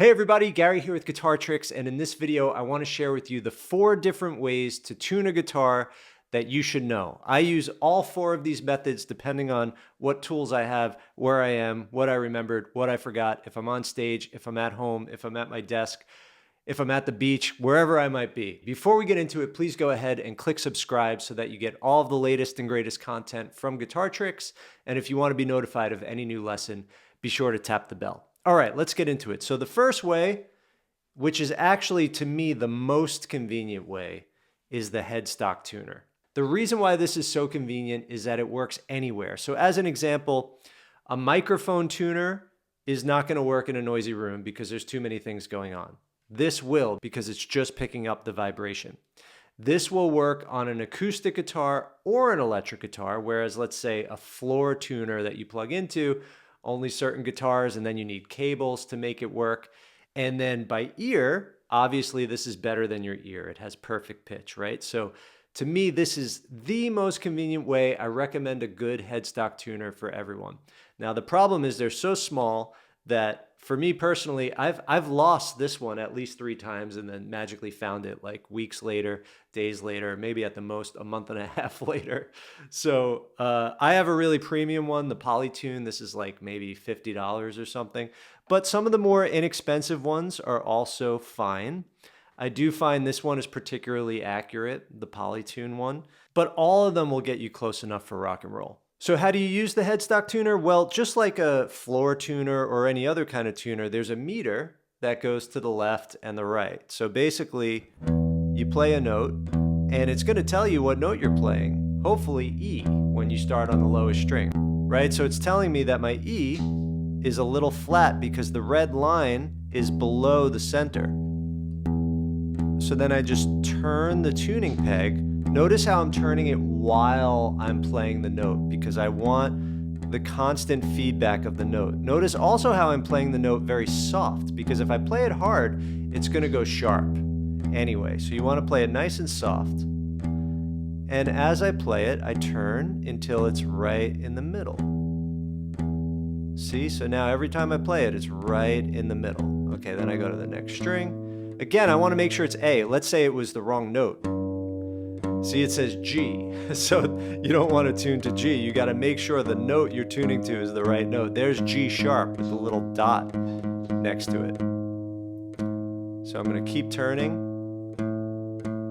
Hey everybody, Gary here with Guitar Tricks, and in this video I want to share with you the 4 different ways to tune a guitar that you should know. I use all 4 of these methods depending on what tools I have, where I am, what I remembered, what I forgot, if I'm on stage, if I'm at home, if I'm at my desk, if I'm at the beach, wherever I might be. Before we get into it, please go ahead and click subscribe so that you get all of the latest and greatest content from Guitar Tricks, and if you want to be notified of any new lesson, be sure to tap the bell. All right, let's get into it. So the first way, which is actually to me the most convenient way, is the Headstock Tuner. The reason why this is so convenient is that it works anywhere. So as an example, a microphone tuner is not going to work in a noisy room because there's too many things going on. This will, because it's just picking up the vibration. This will work on an acoustic guitar or an electric guitar, whereas let's say a floor tuner that you plug into, only certain guitars, and then you need cables to make it work. And then by ear, obviously this is better than your ear. It has perfect pitch, right? So to me, this is the most convenient way. I recommend a good headstock tuner for everyone. Now, the problem is they're so small that for me personally, I've lost this one at least 3 times and then magically found it like weeks later, days later, maybe at the most a month and a half later. So I have a really premium one, the Polytune. This is like maybe $50 or something. But some of the more inexpensive ones are also fine. I do find this one is particularly accurate, the Polytune one, but all of them will get you close enough for rock and roll. So how do you use the headstock tuner? Well, just like a floor tuner or any other kind of tuner, there's a meter that goes to the left and the right. So basically, you play a note, and it's going to tell you what note you're playing, hopefully E, when you start on the lowest string, right? So it's telling me that my E is a little flat because the red line is below the center. So then I just turn the tuning peg. Notice how I'm turning it while I'm playing the note because I want the constant feedback of the note. Notice also how I'm playing the note very soft because if I play it hard, it's going to go sharp anyway. So you want to play it nice and soft. And as I play it, I turn until it's right in the middle. See? So now every time I play it, it's right in the middle. Okay, then I go to the next string. Again, I want to make sure it's A. Let's say it was the wrong note. See, it says G, so you don't want to tune to G. You got to make sure the note you're tuning to is the right note. There's G sharp with the little dot next to it. So I'm going to keep turning.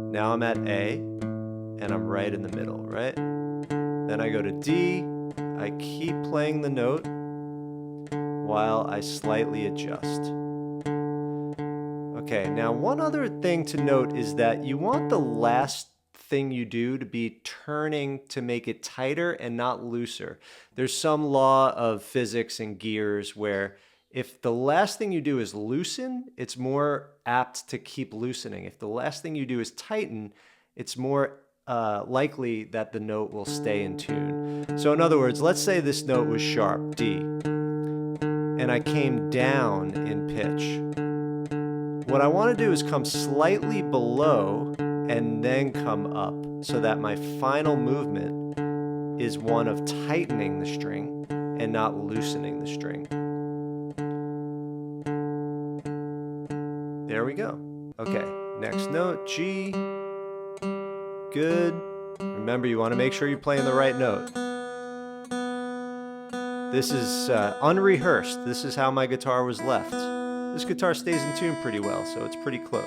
Now I'm at A, and I'm right in the middle, right? Then I go to D. I keep playing the note while I slightly adjust. Okay, now one other thing to note is that you want the last thing you do to be turning to make it tighter and not looser. There's some law of physics and gears where if the last thing you do is loosen, it's more apt to keep loosening. If the last thing you do is tighten, it's more likely that the note will stay in tune. So in other words, let's say this note was sharp, D, and I came down in pitch. What I want to do is come slightly below and then come up so that my final movement is one of tightening the string and not loosening the string. There we go. Okay, next note, G. Good. Remember, you want to make sure you're playing the right note. This is unrehearsed. This is how my guitar was left. This guitar stays in tune pretty well, so it's pretty close.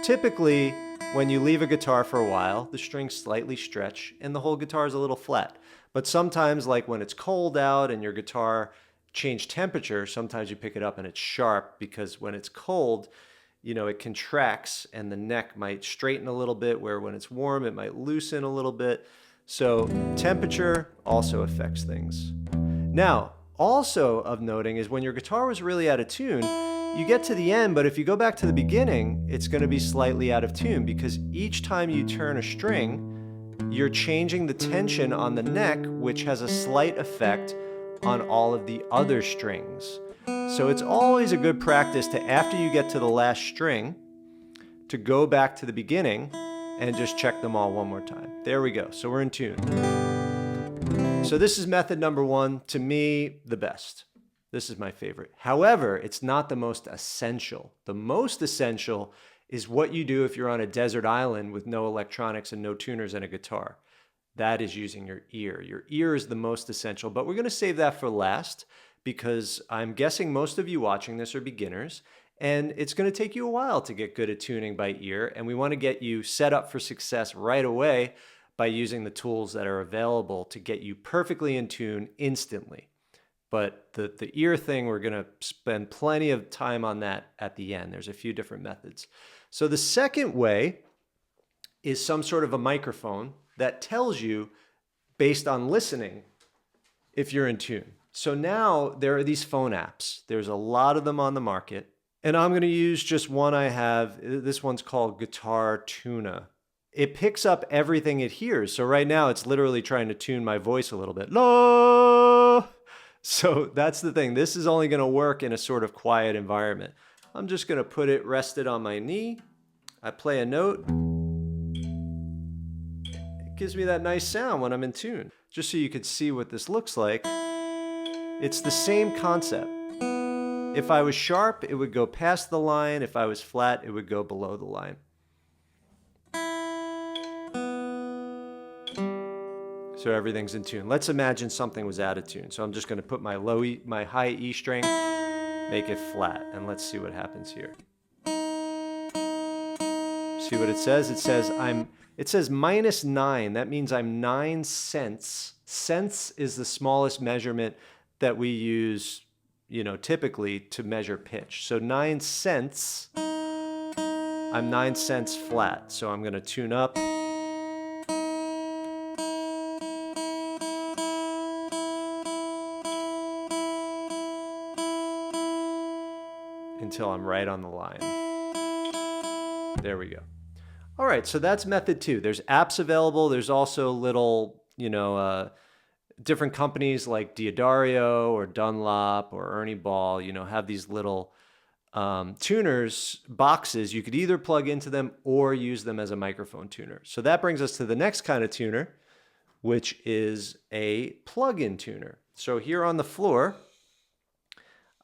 Typically, when you leave a guitar for a while, the strings slightly stretch and the whole guitar is a little flat. But sometimes, like when it's cold out and your guitar changed temperature, sometimes you pick it up and it's sharp because when it's cold, you know, it contracts and the neck might straighten a little bit, where when it's warm, it might loosen a little bit. So temperature also affects things. Now, also of noting is when your guitar was really out of tune, you get to the end, but if you go back to the beginning, it's going to be slightly out of tune because each time you turn a string, you're changing the tension on the neck, which has a slight effect on all of the other strings. So it's always a good practice to, after you get to the last string, to go back to the beginning and just check them all one more time. There we go. So we're in tune. So this is method number 1, to me, the best. This is my favorite. However, it's not the most essential. The most essential is what you do if you're on a desert island with no electronics and no tuners and a guitar. That is using your ear. Your ear is the most essential, but we're going to save that for last because I'm guessing most of you watching this are beginners, and it's going to take you a while to get good at tuning by ear, and we want to get you set up for success right away by using the tools that are available to get you perfectly in tune instantly. But the ear thing, we're going to spend plenty of time on that at the end. There's a few different methods. So the second way is some sort of a microphone that tells you, based on listening, if you're in tune. So now there are these phone apps. There's a lot of them on the market. And I'm going to use just one I have. This one's called Guitar Tuner. It picks up everything it hears. So right now it's literally trying to tune my voice a little bit. La! So that's the thing. This is only going to work in a sort of quiet environment. I'm just going to put it rested on my knee. I play a note. It gives me that nice sound when I'm in tune. Just so you could see what this looks like. It's the same concept. If I was sharp, it would go past the line. If I was flat, it would go below the line. So everything's in tune. Let's imagine something was out of tune. So I'm just going to put my my high E string, make it flat, and let's see what happens here. See what it says? It says -9. That means I'm 9 cents. Cents is the smallest measurement that we use, typically to measure pitch. So 9 cents. I'm 9 cents flat. So I'm going to tune up. Until I'm right on the line. There we go. All right, so that's method 2. There's apps available. There's also little, different companies like Diodario or Dunlop or Ernie Ball, have these little tuners boxes. You could either plug into them or use them as a microphone tuner. So that brings us to the next kind of tuner, which is a plug-in tuner. So here on the floor,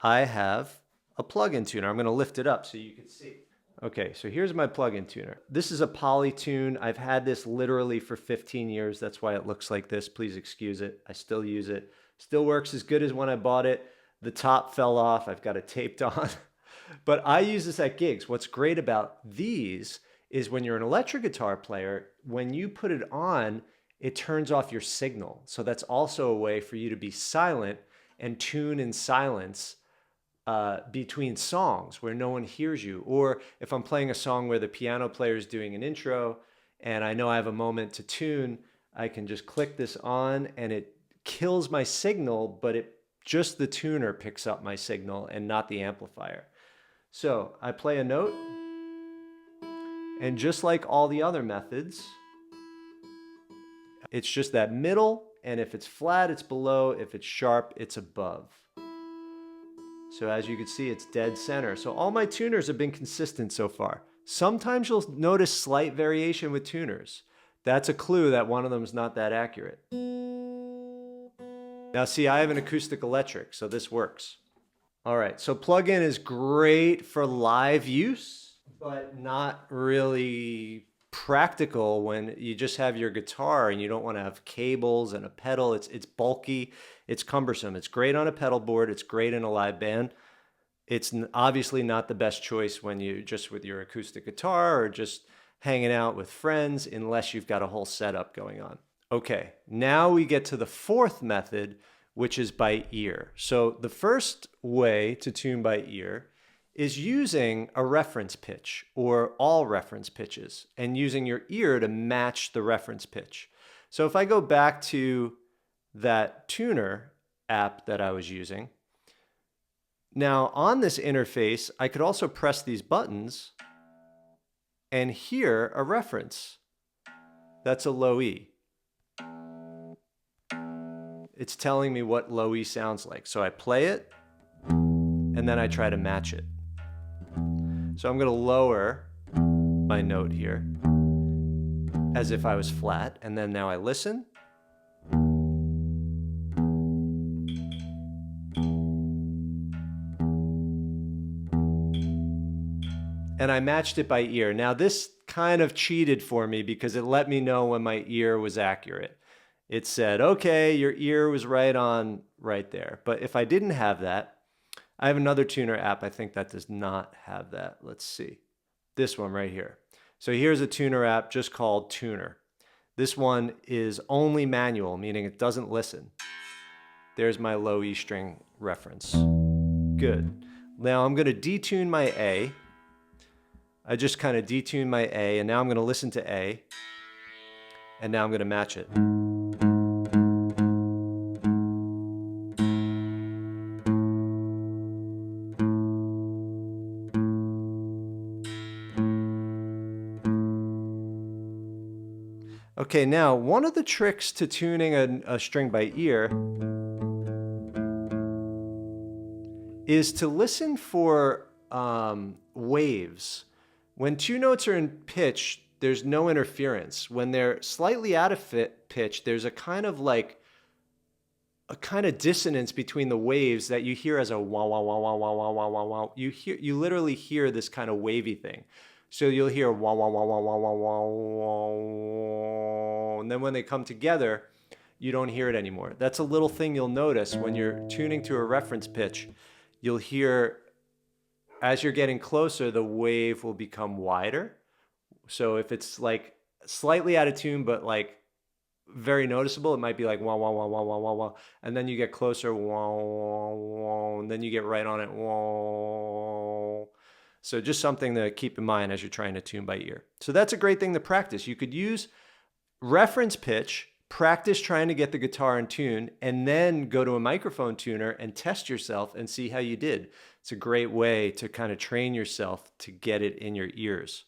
I have a plug-in tuner. I'm going to lift it up so you can see. Okay, so here's my plug-in tuner. This is a Polytune. I've had this literally for 15 years. That's why it looks like this. Please excuse it. I still use it. Still works as good as when I bought it. The top fell off. I've got it taped on. But I use this at gigs. What's great about these is when you're an electric guitar player, when you put it on, it turns off your signal. So that's also a way for you to be silent and tune in silence between songs where no one hears you. Or if I'm playing a song where the piano player is doing an intro and I know I have a moment to tune, I can just click this on and it kills my signal, but just the tuner picks up my signal and not the amplifier. So I play a note, and just like all the other methods, it's just that middle, and if it's flat, it's below. If it's sharp, it's above. So as you can see, it's dead center. So all my tuners have been consistent so far. Sometimes you'll notice slight variation with tuners. That's a clue that one of them is not that accurate. Now see, I have an acoustic electric, so this works. All right, so plug-in is great for live use, but not really practical when you just have your guitar and you don't want to have cables and a pedal. It's bulky, it's cumbersome. It's great on a pedal board, it's great in a live band. It's obviously not the best choice when you just with your acoustic guitar or just hanging out with friends, unless you've got a whole setup going on. Okay, now we get to the fourth method, which is by ear. So the first way to tune by ear is using a reference pitch or all reference pitches and using your ear to match the reference pitch. So if I go back to that tuner app that I was using, now on this interface, I could also press these buttons and hear a reference. That's a low E. It's telling me what low E sounds like. So I play it and then I try to match it. So I'm going to lower my note here as if I was flat, and then now I listen. and I matched it by ear. Now this kind of cheated for me because it let me know when my ear was accurate. It said, okay, your ear was right on right there. But if I didn't have that, I have another tuner app, I think, that does not have that. Let's see. This one right here. So here's a tuner app just called Tuner. This one is only manual, meaning it doesn't listen. There's my low E string reference. Good. Now I'm going to detune my A. I just kind of detune my A, and now I'm going to listen to A, and now I'm going to match it. Okay, now one of the tricks to tuning a string by ear is to listen for waves. When two notes are in pitch, there's no interference. When they're slightly out of pitch, there's a kind of dissonance between the waves that you hear as a wah wah wah wah wah wah wah wah wah. You literally hear this kind of wavy thing. So you'll hear wah wah wah wah wah wah wah wah, and then when they come together, you don't hear it anymore. That's a little thing you'll notice when you're tuning to a reference pitch. You'll hear, as you're getting closer, the wave will become wider. So if it's like slightly out of tune, but like very noticeable, it might be like wah wah wah wah wah wah wah, and then you get closer, wah wah wah, and then you get right on it, wah. So just something to keep in mind as you're trying to tune by ear. So that's a great thing to practice. You could use reference pitch, practice trying to get the guitar in tune, and then go to a microphone tuner and test yourself and see how you did. It's a great way to kind of train yourself to get it in your ears.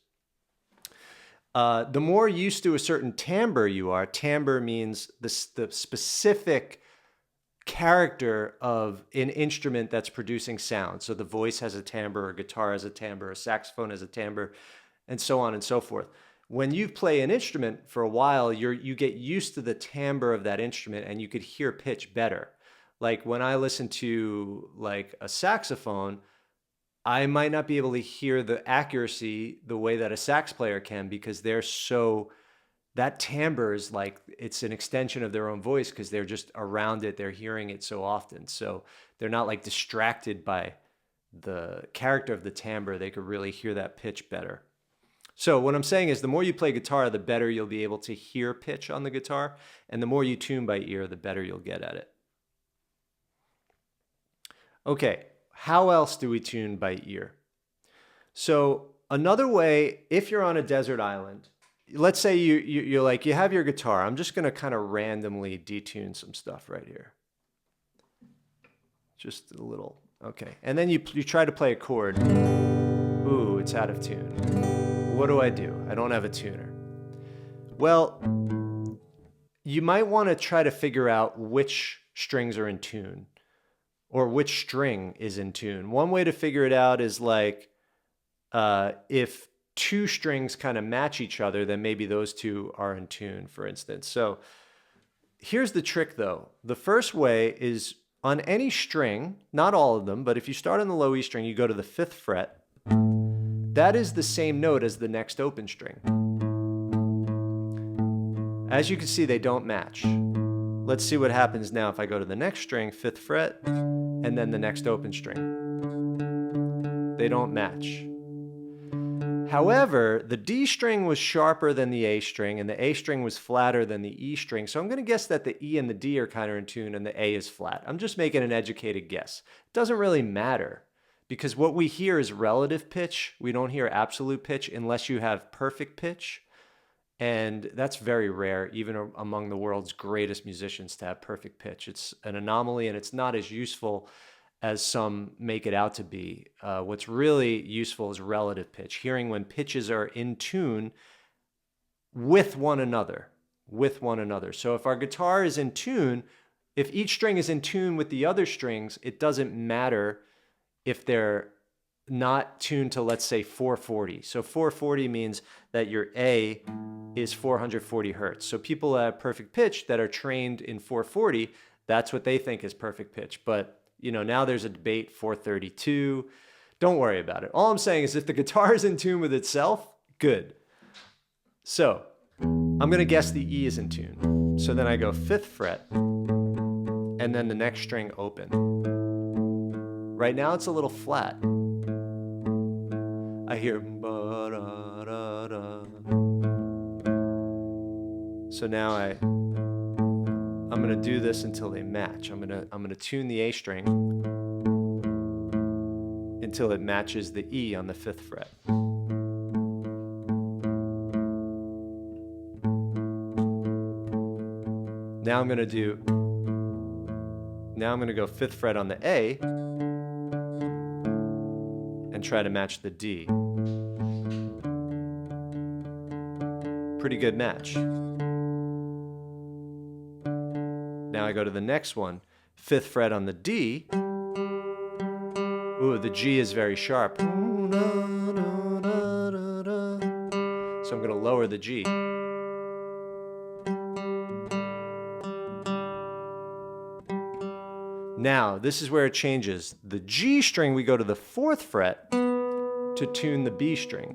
The more used to a certain timbre you are, timbre means the specific character of an instrument that's producing sound. So the voice has a timbre, a guitar has a timbre, a saxophone has a timbre, and so on and so forth. When you play an instrument for a while, you get used to the timbre of that instrument and you could hear pitch better. Like when I listen to like a saxophone, I might not be able to hear the accuracy the way that a sax player can, because that timbre is like, it's an extension of their own voice because they're just around it. They're hearing it so often. So they're not like distracted by the character of the timbre. They could really hear that pitch better. So what I'm saying is the more you play guitar, the better you'll be able to hear pitch on the guitar. And the more you tune by ear, the better you'll get at it. Okay, how else do we tune by ear? So another way, if you're on a desert island, let's say you have your guitar. I'm just going to kind of randomly detune some stuff right here. Just a little. Okay. And then you try to play a chord. Ooh, it's out of tune. What do? I don't have a tuner. Well, you might want to try to figure out which strings are in tune or which string is in tune. One way to figure it out is like if two strings kind of match each other, then maybe those two are in tune, for instance. So here's the trick though. The first way is on any string, not all of them, but if you start on the low E string, you go to the 5th fret. That is the same note as the next open string. As you can see, they don't match. Let's see what happens now if I go to the next string, 5th fret, and then the next open string. They don't match. However, the D string was sharper than the A string, and the A string was flatter than the E string. So I'm going to guess that the E and the D are kind of in tune, and the A is flat. I'm just making an educated guess. It doesn't really matter, because what we hear is relative pitch. We don't hear absolute pitch unless you have perfect pitch. And that's very rare, even among the world's greatest musicians, to have perfect pitch. It's an anomaly, and it's not as useful as some make it out to be. What's really useful is relative pitch, hearing when pitches are in tune with one another, So if our guitar is in tune, if each string is in tune with the other strings, it doesn't matter if they're not tuned to, let's say, 440. So 440 means that your A is 440 hertz. So people that have perfect pitch that are trained in 440, that's what they think is perfect pitch. But now there's a debate, 432. Don't worry about it. All I'm saying is if the guitar is in tune with itself, good. So I'm gonna guess the E is in tune. So then I go 5th fret, and then the next string open. Right now it's a little flat. I hear ba-da-da-da. So now I'm gonna do this until they match. I'm gonna tune the A string until it matches the E on the 5th fret. Now I'm gonna go 5th fret on the A and try to match the D. Pretty good match. Now I go to the next one, 5th fret on the D. Ooh, the G is very sharp. So I'm gonna lower the G. Now, this is where it changes. The G string, we go to the 4th fret to tune the B string.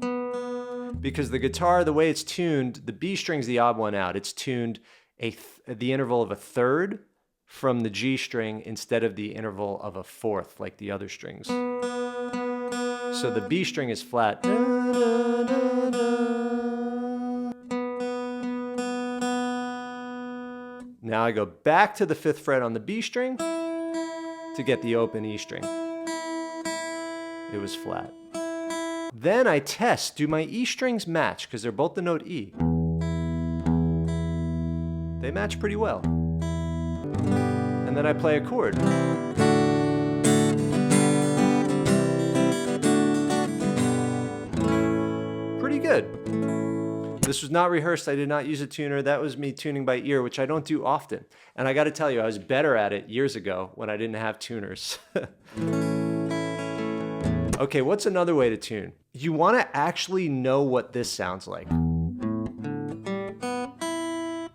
Because the guitar, the way it's tuned, the B string's the odd one out. It's tuned the interval of a 3rd from the G string instead of the interval of a 4th like the other strings. So the B string is flat. Now I go back to the 5th fret on the B string to get the open E string. It was flat. Then I test, do my E strings match? Because they're both the note E. They match pretty well. And then I play a chord. Pretty good. This was not rehearsed. I did not use a tuner. That was me tuning by ear, which I don't do often. And I got to tell you, I was better at it years ago when I didn't have tuners. Okay, what's another way to tune? You want to actually know what this sounds like.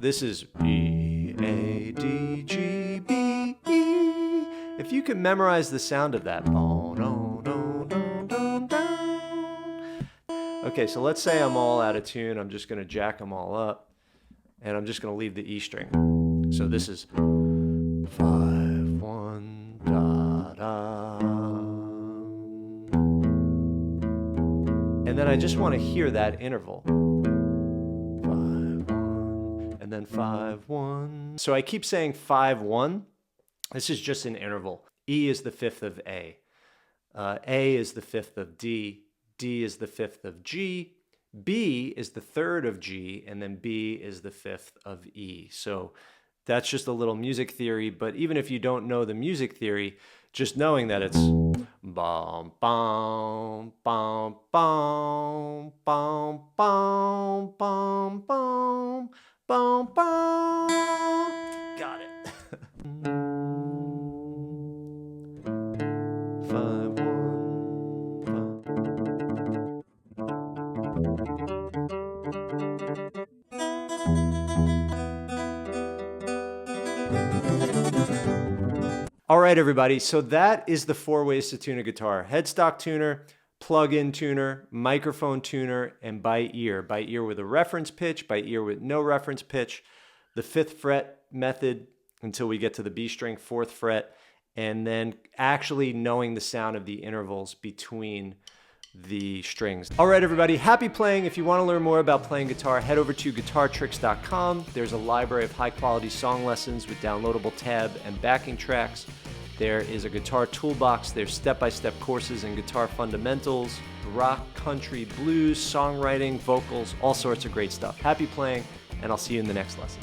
This is E, A, D, G, B, E. If you can memorize the sound of that. Okay, so let's say I'm all out of tune. I'm just going to jack them all up. And I'm just going to leave the E string. So this is 5, 1, da, da. And then I just want to hear that interval. 5, 1, and then 5, 1. So I keep saying 5, 1. This is just an interval. E is the 5th of A. A is the 5th of D. D is the 5th of G. B is the 3rd of G. And then B is the 5th of E. So that's just a little music theory. But even if you don't know the music theory, just knowing that it's bum, bum, bum, bum, bum, bum, bum, bum, bum, bum. Got it. 5, 1, 5. All right, everybody, so that is the 4 ways to tune a guitar. Headstock tuner, plug-in tuner, microphone tuner, and by ear. By ear with a reference pitch, by ear with no reference pitch. The 5th fret method until we get to the B string, 4th fret, and then actually knowing the sound of the intervals between the strings. All right, everybody, happy playing. If you want to learn more about playing guitar, head over to guitartricks.com. There's a library of high-quality song lessons with downloadable tab and backing tracks. There is a guitar toolbox. There's step-by-step courses in guitar fundamentals, rock, country, blues, songwriting, vocals, all sorts of great stuff. Happy playing, and I'll see you in the next lesson.